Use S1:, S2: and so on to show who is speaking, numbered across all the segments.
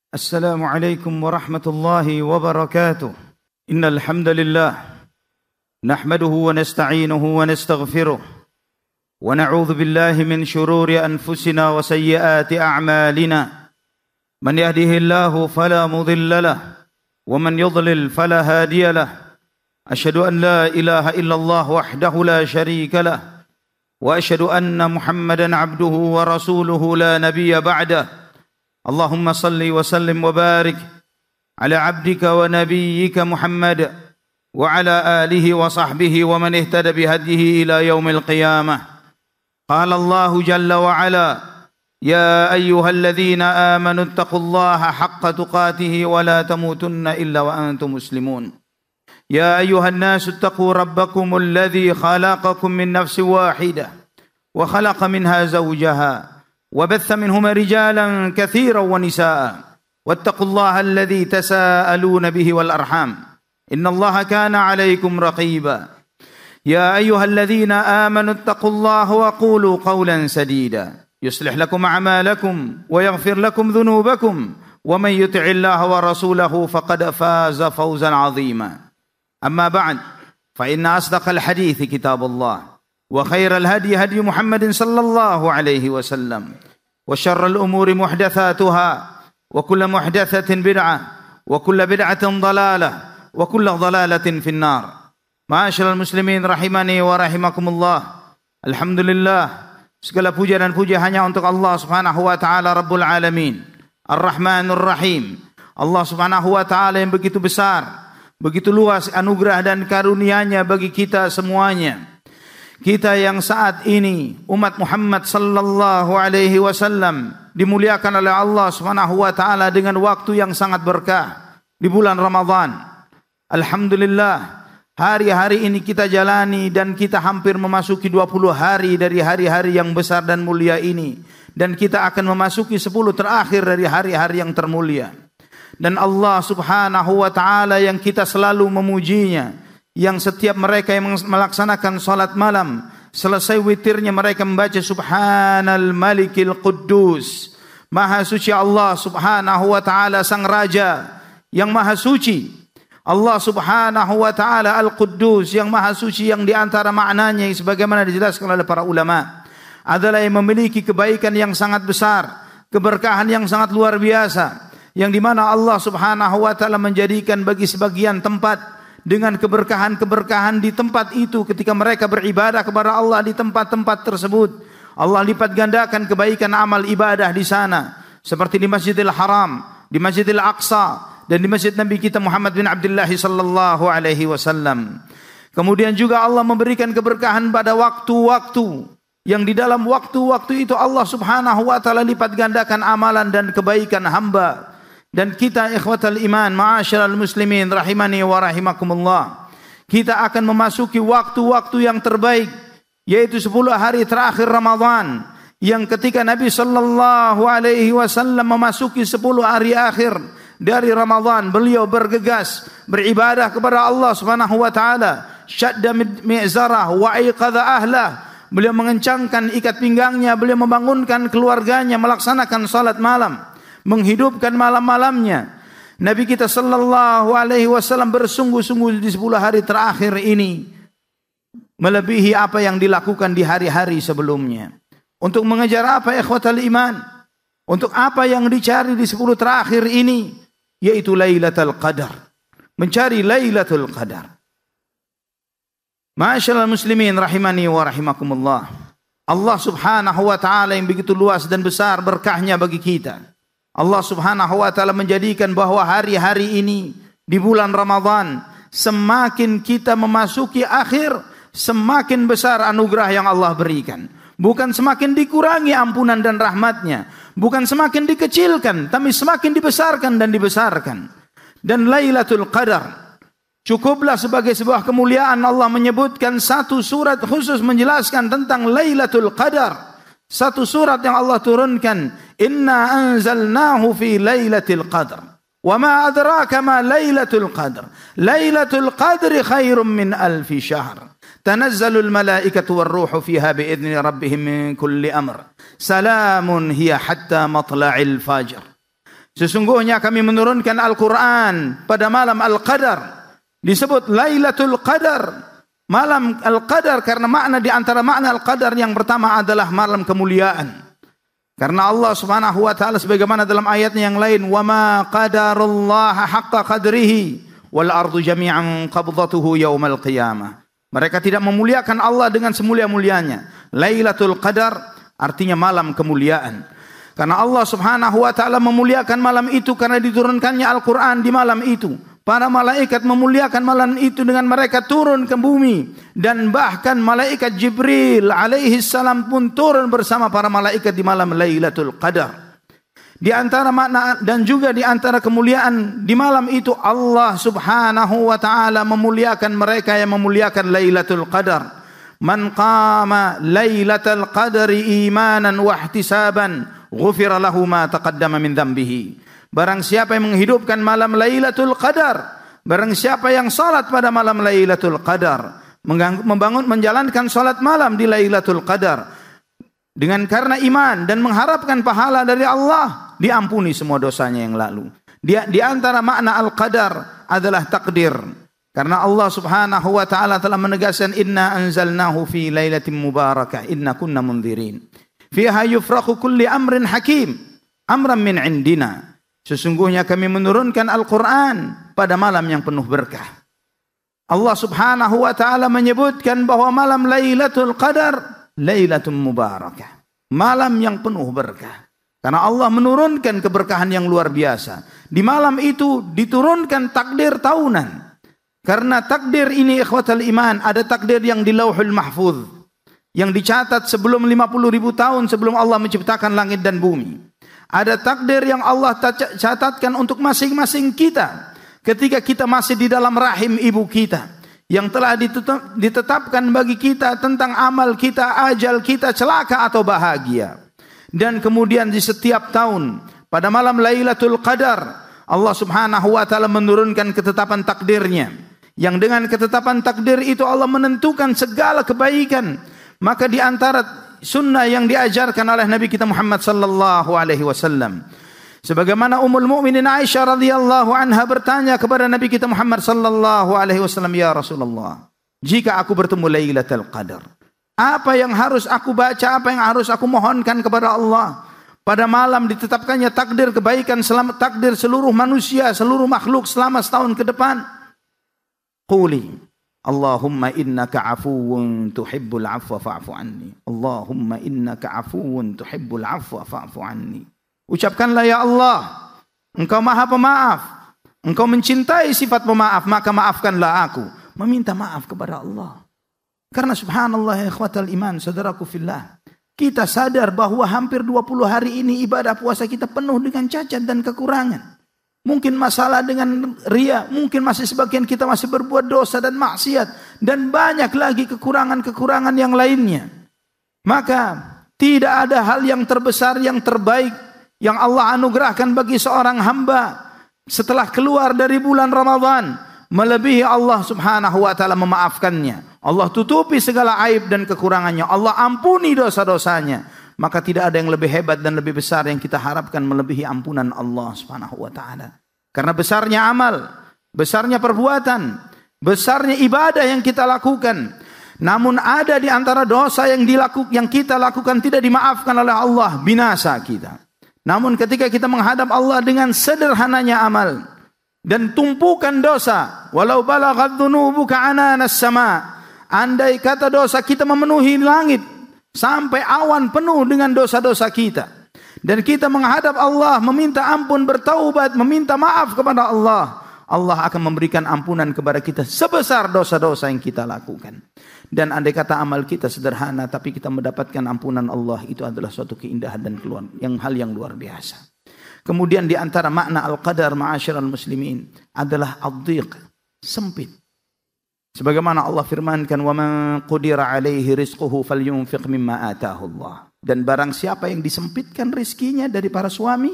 S1: السلام عليكم ورحمة الله وبركاته. إن الحمد لله نحمده ونستعينه ونستغفره ونعوذ بالله من شرور أنفسنا وسيئات أعمالنا. من يهده الله فلا مضل له ومن يضلل فلا هادي له. أشهد أن لا إله إلا الله وحده لا شريك له وأشهد أن محمدا عبده ورسوله لا نبي بعده. اللهم صل وسلم وبارك على عبدك ونبيك محمد وعلى آله وصحبه ومن اهتدى بهديه إلى يوم القيامة. قال الله جل وعلا: يا أيها الذين آمنوا اتقوا الله حق تقاته ولا تموتن إلا وأنتم مسلمون. يا أيها الناس اتقوا ربكم الذي خلقكم من نفس واحدة وخلق منها زوجها وبث منهما رجالا كثيرا ونساء واتقوا الله الذي تساءلون به والأرحام إن الله كان عليكم رقيبا. يا أيها الذين آمنوا اتقوا الله وقولوا قولا سديدا يصلح لكم أعمالكم ويغفر لكم ذنوبكم ومن يطع الله ورسوله فقد فاز فوزا عظيما. أما بعد فإن أصدق الحديث كتاب الله وخير الهدي هدي محمد صلى الله عليه وسلم وشر الأمور محدثاتها وكل محدثة بدعة وكل بدعة ضلالة وكل ضلالة في النار. Ma'asyiral muslimin rahimani wa rahimakumullah. Alhamdulillah, segala puja dan puja hanya untuk Allah Subhanahu wa taala Rabbul Alamin, Ar-Rahmanur Rahim. Allah Subhanahu wa taala yang begitu besar, begitu luas anugerah dan karunia-Nya bagi kita semuanya. Kita yang saat ini umat Muhammad sallallahu alaihi wasallam dimuliakan oleh Allah Subhanahu wa taala dengan waktu yang sangat berkah di bulan Ramadan. Alhamdulillah, hari-hari ini kita jalani dan kita hampir memasuki 20 hari dari hari-hari yang besar dan mulia ini, dan kita akan memasuki 10 terakhir dari hari-hari yang termulia. Dan Allah Subhanahu wa taala yang kita selalu memujinya, yang setiap mereka yang melaksanakan salat malam, selesai witirnya mereka membaca Subhanal Malikil Quddus. Maha suci Allah Subhanahu wa taala sang raja yang maha suci. Allah Subhanahu wa taala Al-Quddus yang maha suci, yang diantara maknanya sebagaimana dijelaskan oleh para ulama adalah yang memiliki kebaikan yang sangat besar, keberkahan yang sangat luar biasa, yang dimana Allah Subhanahu wa taala menjadikan bagi sebagian tempat dengan keberkahan-keberkahan di tempat itu ketika mereka beribadah kepada Allah di tempat-tempat tersebut, Allah lipat gandakan kebaikan amal ibadah di sana, seperti di Masjidil Haram, di Masjidil Aqsa, dan di Masjid Nabi kita Muhammad bin Abdullah sallallahu alaihi wasallam. Kemudian juga Allah memberikan keberkahan pada waktu-waktu yang di dalam waktu-waktu itu Allah Subhanahu wa taala lipat gandakan amalan dan kebaikan hamba. Dan kita ikhwatal iman, ma'asyiral muslimin rahimani wa rahimakumullah, kita akan memasuki waktu-waktu yang terbaik, yaitu 10 hari terakhir Ramadan, yang ketika Nabi sallallahu alaihi wasallam memasuki 10 hari akhir dari Ramadan, beliau bergegas beribadah kepada Allah Subhanahu wa taala, syadda mi'zarah wa aiqadha ahlah. Beliau mengencangkan ikat pinggangnya, beliau membangunkan keluarganya melaksanakan salat malam, menghidupkan malam-malamnya. Nabi kita sallallahu alaihi wasallam bersungguh-sungguh di 10 hari terakhir ini melebihi apa yang dilakukan di hari-hari sebelumnya. Untuk mengejar apa ikhwatal iman? Untuk apa yang dicari di 10 terakhir ini? Yaitu Lailatul Qadar. Mencari Lailatul Qadar. Ma'asyiral muslimin rahimani wa rahimakumullah. Allah Subhanahu wa taala yang begitu luas dan besar berkahnya bagi kita. Allah Subhanahu wa taala menjadikan bahwa hari-hari ini di bulan Ramadan, semakin kita memasuki akhir, semakin besar anugerah yang Allah berikan. Bukan semakin dikurangi ampunan dan rahmatnya, bukan semakin dikecilkan, tapi semakin dibesarkan dan dibesarkan. Dan Lailatul Qadar cukuplah sebagai sebuah kemuliaan. Allah menyebutkan satu surat khusus menjelaskan tentang Lailatul Qadar. Satu surat yang Allah turunkan, Inna anzalnahu fi Lailatul Qadar. Wa ma adraka ma Lailatul Qadar. Lailatul Qadri khairum min alfi syahr. Tanazzalul malaikatu war ruhu fiha biidzni rabbihim min kulli amr. Salamun hiya hatta matla'il fajr. Sesungguhnya kami menurunkan Al-Quran pada malam Al-Qadar. Disebut Lailatul Qadar, malam Al-Qadar, karena makna di antara makna Al-Qadar yang pertama adalah malam kemuliaan. Karena Allah Subhanahu wa taala sebagaimana dalam ayatnya yang lain, "Wa ma qadarullaha haqqa qadrihi wal ardu jami'an qabdatuhu yaumal qiyamah." Mereka tidak memuliakan Allah dengan semulia-mulianya. Lailatul Qadar artinya malam kemuliaan. Karena Allah Subhanahu wa taala memuliakan malam itu karena diturunkannya Al-Qur'an di malam itu. Para malaikat memuliakan malam itu dengan mereka turun ke bumi, dan bahkan malaikat Jibril alaihi salam pun turun bersama para malaikat di malam Lailatul Qadar. Di antara makna dan juga di antara kemuliaan di malam itu, Allah Subhanahu wa taala memuliakan mereka yang memuliakan Lailatul Qadar. Man qama Lailatul Qadri imanan wa ihtisaban ghufira lahu ma taqaddama min dhanbihi. Barang siapa yang menghidupkan malam Lailatul Qadar, barang siapa yang salat pada malam Lailatul Qadar, menjalankan salat malam di Lailatul Qadar dengan karena iman dan mengharapkan pahala dari Allah, diampuni semua dosanya yang lalu. Di antara makna Al-Qadar adalah takdir. Karena Allah Subhanahu wa taala telah menegaskan, "Inna anzalnahu fi lailatin mubarakah inna kunna mundzirin. Fiha yufraqu kulli amrin hakim, amran min indina." Sesungguhnya kami menurunkan Al-Quran pada malam yang penuh berkah. Allah Subhanahu wa taala menyebutkan bahwa malam Lailatul Qadar Lailatul Mubarakah, malam yang penuh berkah. Karena Allah menurunkan keberkahan yang luar biasa. Di malam itu diturunkan takdir tahunan. Karena takdir ini ikhwatal iman, ada takdir yang di Lauhul Mahfuz, yang dicatat sebelum 50.000 tahun sebelum Allah menciptakan langit dan bumi. Ada takdir yang Allah catatkan untuk masing-masing kita ketika kita masih di dalam rahim ibu kita, yang telah ditetapkan bagi kita tentang amal kita, ajal kita, celaka atau bahagia. Dan kemudian di setiap tahun pada malam Lailatul Qadar, Allah Subhanahu wa taala menurunkan ketetapan takdirnya, yang dengan ketetapan takdir itu Allah menentukan segala kebaikan. Maka di antara sunnah yang diajarkan oleh Nabi kita Muhammad sallallahu alaihi wasallam, sebagaimana Ummul Mukminin Aisyah radhiyallahu anha bertanya kepada Nabi kita Muhammad sallallahu alaihi wasallam, "Ya Rasulullah, jika aku bertemu Lailatul Qadar, apa yang harus aku baca, apa yang harus aku mohonkan kepada Allah pada malam ditetapkannya takdir kebaikan, selama takdir seluruh manusia, seluruh makhluk selama setahun ke depan?" Quli Allahumma innaka afuwun tuhibbul afwa fa'fu anni. Allahumma innaka afuwun tuhibbul afwa fa'fu anni. Ucapkanlah, ya Allah, Engkau Maha Pemaaf, Engkau mencintai sifat pemaaf, maka maafkanlah aku. Meminta maaf kepada Allah. Karena subhanallah ya ikhwatal iman, saudaraku fillah, kita sadar bahwa hampir 20 hari ini ibadah puasa kita penuh dengan cacat dan kekurangan. Mungkin masalah dengan ria, mungkin masih sebagian kita masih berbuat dosa dan maksiat, dan banyak lagi kekurangan-kekurangan yang lainnya. Maka tidak ada hal yang terbesar, yang terbaik yang Allah anugerahkan bagi seorang hamba setelah keluar dari bulan Ramadan, melebihi Allah Subhanahu wa taala memaafkannya. Allah tutupi segala aib dan kekurangannya, Allah ampuni dosa-dosanya. Maka tidak ada yang lebih hebat dan lebih besar yang kita harapkan melebihi ampunan Allah Subhanahu wa taala. Karena besarnya amal, besarnya perbuatan, besarnya ibadah yang kita lakukan. Namun ada di antara dosa yang kita lakukan tidak dimaafkan oleh Allah, binasa kita. Namun ketika kita menghadap Allah dengan sederhananya amal dan tumpukan dosa, walau balaghat dzunubuka ananas sama, andai kata dosa kita memenuhi langit sampai awan penuh dengan dosa-dosa kita, dan kita menghadap Allah, meminta ampun, bertaubat, meminta maaf kepada Allah, Allah akan memberikan ampunan kepada kita sebesar dosa-dosa yang kita lakukan. Dan andai kata amal kita sederhana, tapi kita mendapatkan ampunan Allah, itu adalah suatu keindahan dan hal yang luar biasa. Kemudian di antara makna Al-Qadar ma'asyiral muslimin adalah ad-dhiq, sempit. Sebagaimana Allah firmankan, "Wa man qudira 'alaihi rizquhu falyunfiq mimma ataahu Allah." Dan barang siapa yang disempitkan rizkinya dari para suami,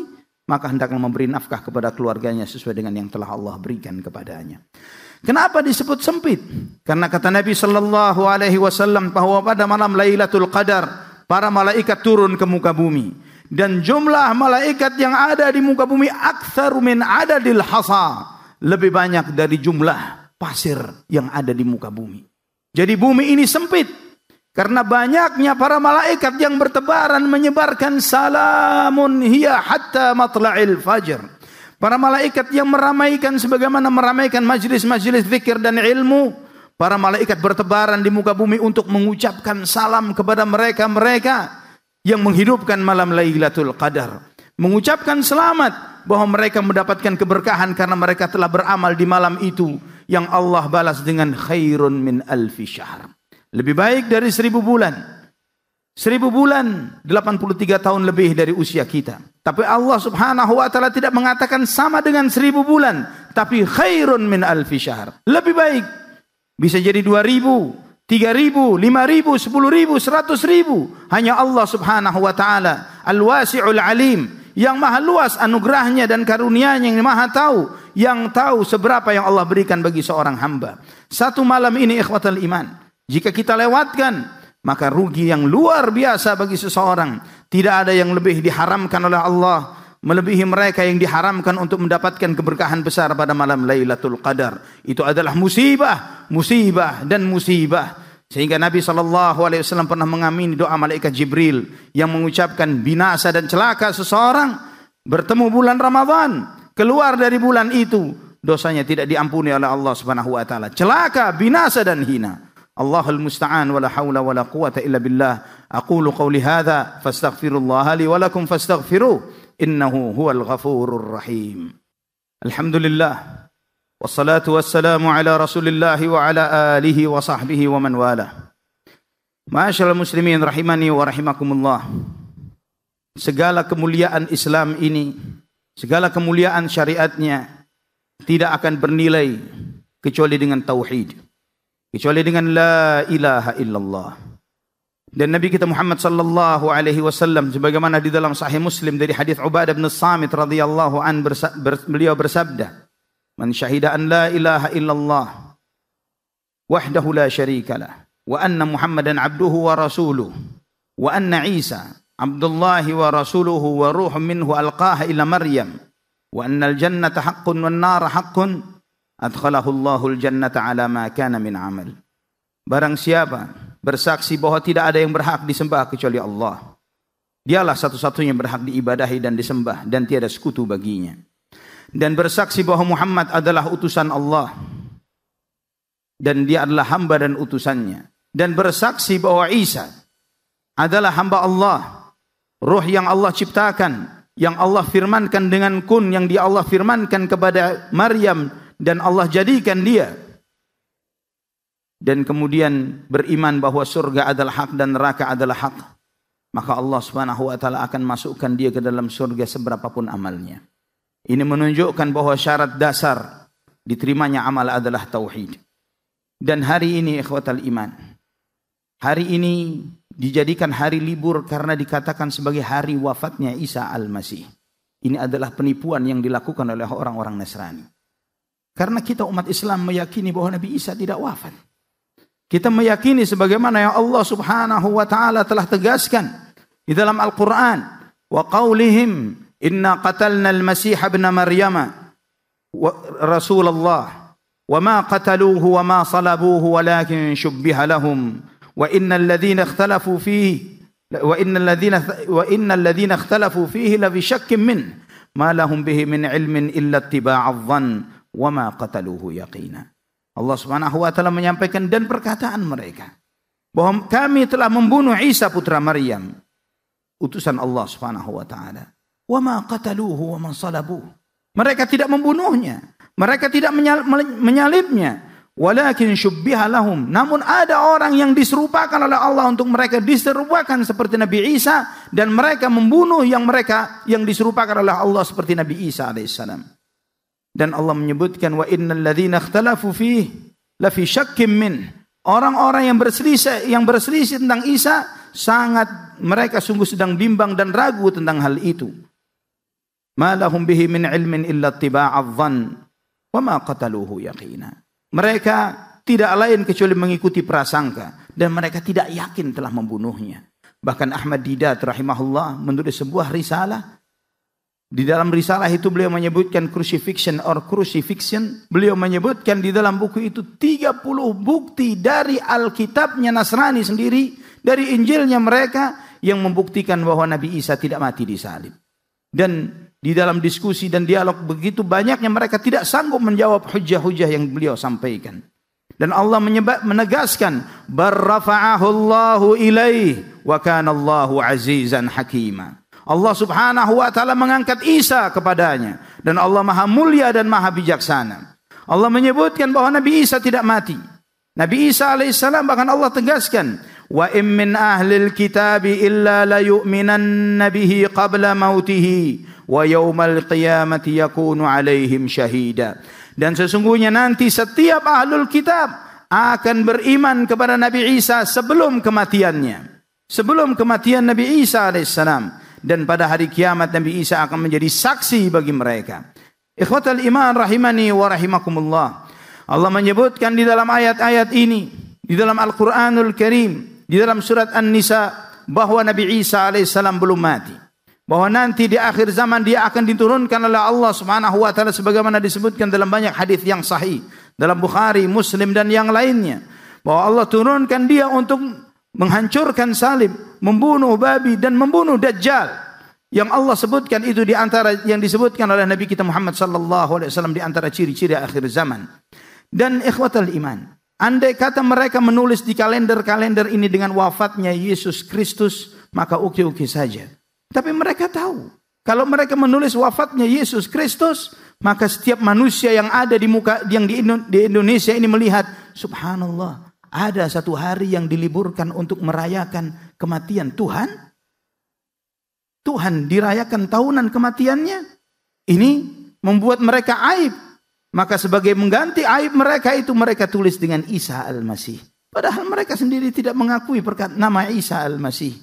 S1: maka hendaklah memberi nafkah kepada keluarganya sesuai dengan yang telah Allah berikan kepadanya. Kenapa disebut sempit? Karena kata Nabi sallallahu alaihi wasallam bahwa pada malam Lailatul Qadar para malaikat turun ke muka bumi. Dan jumlah malaikat yang ada di muka bumi aktsaru min adadil hasa, lebih banyak dari jumlah pasir yang ada di muka bumi. Jadi bumi ini sempit karena banyaknya para malaikat yang bertebaran menyebarkan salamun hiya hatta matla'il fajr. Para malaikat yang meramaikan sebagaimana meramaikan majlis-majlis zikir dan ilmu. Para malaikat bertebaran di muka bumi untuk mengucapkan salam kepada mereka-mereka yang menghidupkan malam Lailatul Qadar. Mengucapkan selamat bahwa mereka mendapatkan keberkahan karena mereka telah beramal di malam itu yang Allah balas dengan khairun min alfi syahr. Lebih baik dari 1000 bulan. 1000 bulan 83 tahun lebih dari usia kita. Tapi Allah Subhanahu wa taala tidak mengatakan sama dengan 1000 bulan, tapi khairun min alfi syahr. Lebih baik. Bisa jadi 2000, 3000, 5000, 10000, 100.000. Hanya Allah Subhanahu wa taala Al-Wasi'ul Alim, yang maha luas anugerahnya dan karunia-Nya, yang maha tahu, yang tahu seberapa yang Allah berikan bagi seorang hamba. Satu malam ini ikhwatal iman, jika kita lewatkan, maka rugi yang luar biasa bagi seseorang. Tidak ada yang lebih diharamkan oleh Allah melebihi mereka yang diharamkan untuk mendapatkan keberkahan besar pada malam Lailatul Qadar. Itu adalah musibah, musibah dan musibah. Sehingga Nabi SAW pernah mengamini doa malaikat Jibril yang mengucapkan binasa dan celaka seseorang bertemu bulan Ramadan, keluar dari bulan itu, dosanya tidak diampuni oleh Allah Subhanahu wa taala. Celaka, binasa dan hina. Allahul musta'an wa la haula wa la quwata illa billah. Aqulu qawli hadza fastaghfirullaha li wa lakum fastaghfiruh. Innahu huwal ghafurur rahim. Alhamdulillah. Wassalatu wassalamu ala Rasulillah wa ala alihi wa sahbihi wa man wala. Ma'asyiral muslimin rahimani wa rahimakumullah. Segala kemuliaan Islam ini, segala kemuliaan syariatnya tidak akan bernilai kecuali dengan tauhid, kecuali dengan la ilaha illallah. Dan Nabi kita Muhammad sallallahu alaihi wasallam sebagaimana di dalam Sahih Muslim dari hadis Ubadah bin Samit radhiyallahu an, beliau bersabda, "Man syahida an la ilaha illallah wahdahu la syarikalah wa anna Muhammadan abduhu wa rasuluhu wa anna Isa abdullahi wa rasuluhu wa ruhun minhu alqaha ila Maryam wa anna al-jannata haqqun wan nara haqqun adkhalahu Allahul jannata ala ma kana min amal." Barang siapa bersaksi bahwa tidak ada yang berhak disembah kecuali Allah, dialah satu-satunya yang berhak diibadahi dan disembah dan tiada sekutu baginya. Dan bersaksi bahwa Muhammad adalah utusan Allah dan dia adalah hamba dan utusannya. Dan bersaksi bahwa Isa adalah hamba Allah, ruh yang Allah ciptakan, yang Allah firmankan dengan kun, yang dia Allah firmankan kepada Maryam dan Allah jadikan dia. Dan kemudian beriman bahwa surga adalah hak dan neraka adalah hak, maka Allah Subhanahu wa taala akan masukkan dia ke dalam surga seberapapun amalnya. Ini menunjukkan bahwa syarat dasar diterimanya amal adalah tauhid. Dan hari ini ikhwatal iman, hari ini dijadikan hari libur karena dikatakan sebagai hari wafatnya Isa Al-Masih. Ini adalah penipuan yang dilakukan oleh orang-orang Nasrani. Karena kita umat Islam meyakini bahwa Nabi Isa tidak wafat. Kita meyakini sebagaimana yang Allah Subhanahu wa taala telah tegaskan di dalam Al-Qur'an, wa qaulihim inna qatalna al-masih ibn maryama rasulullah wa ma qataluhu wa ma salabuhu walakin shubbiha lahum wa innal ladzina ikhtalafu fihi wa innal ladzina ikhtalafu fihi la fi shakkin min ma lahum bihi min ilmin illa ittiba'adh dhann wa ma qataluhu yaqina. Allah Subhanahu wa taala menyampaikan dan perkataan mereka bahwa kami telah membunuh Isa putra Maryam, utusan Allah Subhanahu wa taala. Wa ma qataluhu wa ma salabuhu. Mereka tidak membunuhnya, mereka tidak menyalibnya, walakin syubbiha lahum. Namun ada orang yang diserupakan oleh Allah untuk mereka diserupakan seperti Nabi Isa, dan mereka membunuh yang diserupakan oleh Allah seperti Nabi Isa alaihissalam. Dan Allah menyebutkan wa innal ladzina ikhtalafu fihi la fi syakkim min. Orang-orang yang berselisih tentang Isa, sangat mereka sungguh sedang bimbang dan ragu tentang hal itu. Ma lahum bihi min ilmin illa ittiba'adh dhann wa ma qataluhu yaqina. Mereka tidak lain kecuali mengikuti prasangka dan mereka tidak yakin telah membunuhnya. Bahkan Ahmad Didat rahimahullah menulis sebuah risalah. Di dalam risalah itu beliau menyebutkan crucifixion. Beliau menyebutkan di dalam buku itu 30 bukti dari Alkitabnya Nasrani sendiri, dari Injilnya mereka, yang membuktikan bahwa Nabi Isa tidak mati di salib. Dan di dalam diskusi dan dialog begitu banyaknya, mereka tidak sanggup menjawab hujah-hujah yang beliau sampaikan. Dan Allah menegaskan, barrafa'ahu Allahu ilaih wa kana Allahu azizan hakima. Allah subhanahu wa ta'ala mengangkat Isa kepadanya. Dan Allah maha mulia dan maha bijaksana. Allah menyebutkan bahwa Nabi Isa tidak mati. Nabi Isa alaihissalam bahkan Allah tegaskan, wa in min ahlil kitabi illa la yu'minanna bihi qabla mautihi wa yawmal qiyamati yakunu alaihim syahida. Dan sesungguhnya nanti setiap ahlul kitab akan beriman kepada Nabi Isa sebelum kematiannya. Sebelum kematian Nabi Isa alaihissalam. Dan pada hari kiamat Nabi Isa akan menjadi saksi bagi mereka. Ikhwatal iman rahimani wa rahimakumullah. Allah menyebutkan di dalam ayat-ayat ini, di dalam Al-Quranul Karim, di dalam surat An-Nisa, bahwa Nabi Isa alaihissalam belum mati. Bahwa nanti di akhir zaman dia akan diturunkan oleh Allah subhanahu wa ta'ala sebagaimana disebutkan dalam banyak hadis yang sahih. Dalam Bukhari, Muslim dan yang lainnya. Bahwa Allah turunkan dia untuk menghancurkan salib, membunuh babi dan membunuh Dajjal. Yang Allah sebutkan itu di antara yang disebutkan oleh Nabi kita Muhammad sallallahu alaihi wasallam di antara ciri-ciri akhir zaman. Dan ikhwatal iman, andai kata mereka menulis di kalender-kalender ini dengan wafatnya Yesus Kristus, maka oke-oke saja. Tapi mereka tahu, kalau mereka menulis wafatnya Yesus Kristus, maka setiap manusia yang ada di muka yang di Indonesia ini melihat, subhanallah, ada satu hari yang diliburkan untuk merayakan kematian Tuhan. Tuhan dirayakan tahunan kematiannya. Ini membuat mereka aib. Maka sebagai mengganti aib mereka itu, mereka tulis dengan Isa Al-Masih. Padahal mereka sendiri tidak mengakui nama Isa Al-Masih.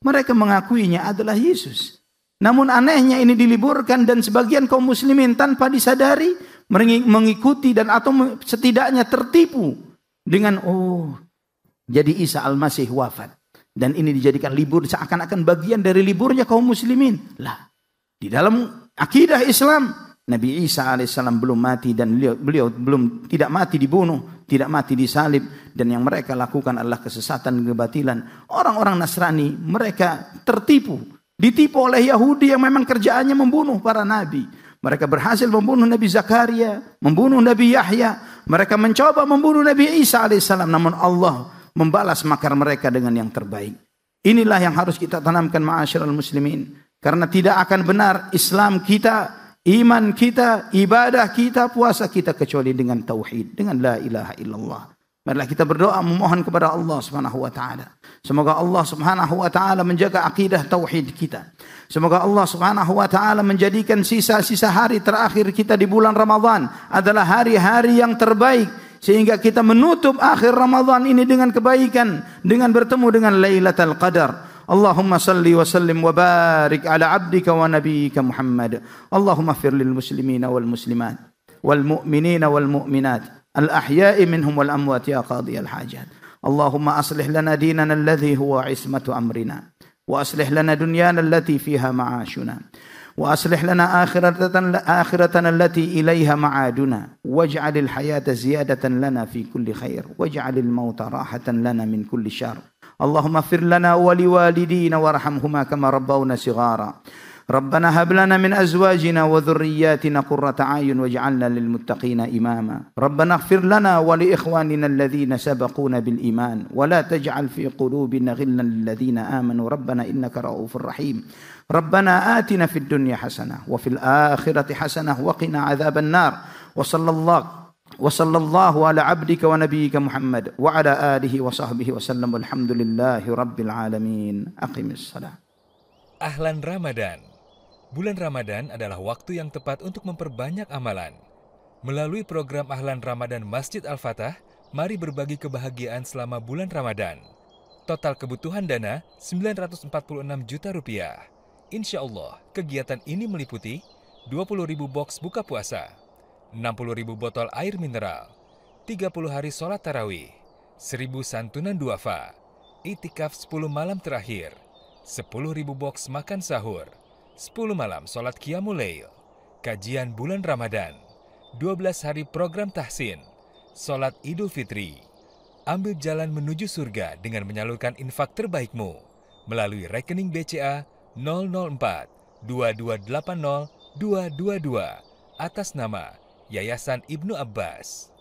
S1: Mereka mengakuinya adalah Yesus. Namun anehnya ini diliburkan dan sebagian kaum muslimin tanpa disadari mengikuti dan atau setidaknya tertipu. Dengan jadi Isa Al-Masih wafat. Dan ini dijadikan libur seakan-akan bagian dari liburnya kaum muslimin. Lah, di dalam akidah Islam, Nabi Isa alaihissalam belum mati dan beliau belum tidak mati dibunuh, tidak mati disalib. Dan yang mereka lakukan adalah kesesatan dan kebatilan. Orang-orang Nasrani mereka tertipu. Ditipu oleh Yahudi yang memang kerjaannya membunuh para nabi. Mereka berhasil membunuh Nabi Zakaria, membunuh Nabi Yahya. Mereka mencoba membunuh Nabi Isa alaihissalam, namun Allah membalas makar mereka dengan yang terbaik. Inilah yang harus kita tanamkan ma'asyiral muslimin. Karena tidak akan benar Islam kita, iman kita, ibadah kita, puasa kita kecuali dengan tauhid, dengan la ilaha illallah. Marilah kita berdoa memohon kepada Allah Subhanahu wa taala. Semoga Allah Subhanahu wa taala menjaga akidah tauhid kita. Semoga Allah Subhanahu wa taala menjadikan sisa-sisa hari terakhir kita di bulan Ramadan adalah hari-hari yang terbaik sehingga kita menutup akhir Ramadan ini dengan kebaikan, dengan bertemu dengan Lailatul Qadar. Allahumma salli wa sallim wa barik ala abdika wa nabiyyika Muhammad. Allahumma ighfir lil muslimina wal muslimat wal mu'minina wal mu'minat الأحياء منهم والأموات يا قاضي الحاجات. اللهم أصلح لنا ديننا الذي هو عصمة أمرنا وأصلح لنا دنيانا التي فيها معاشنا وأصلح لنا آخرتنا التي إليها معادنا واجعل الحياة زيادة لنا في كل خير واجعل الموت راحة لنا من كل شر. اللهم اغفر لنا ولوالدينا وارحمهما كما ربونا صغارا. ربنا هب لنا من أزواجنا وذرياتنا قرة أعين واجعلنا للمتقين إماما. ربنا اغفر لنا ولإخواننا الذين سبقونا بالإيمان ولا تجعل في قلوبنا غلا للذين آمنوا ربنا إنك رؤوف رحيم. ربنا آتنا في الدنيا حسنة وفي الآخرة حسنة وقنا عذاب النار. وصلى الله على عبدك ونبيك محمد وعلى آله وصحبه وسلم والحمد لله رب العالمين. أقم الصلاة.
S2: Ahlan Ramadan. Bulan Ramadan adalah waktu yang tepat untuk memperbanyak amalan. Melalui program Ahlan Ramadan Masjid Al-Fatah, mari berbagi kebahagiaan selama bulan Ramadan. Total kebutuhan dana 946 juta rupiah. Insya Allah, kegiatan ini meliputi 20.000 box buka puasa, 60.000 botol air mineral, 30 hari sholat tarawih, 1.000 santunan duafa, itikaf 10 malam terakhir, 10.000 box makan sahur, 10 malam sholat Qiyamul Lail, kajian bulan Ramadan, 12 hari program tahsin, sholat Idul Fitri. Ambil jalan menuju surga dengan menyalurkan infak terbaikmu melalui rekening BCA 004 2280 222 atas nama Yayasan Ibnu Abbas.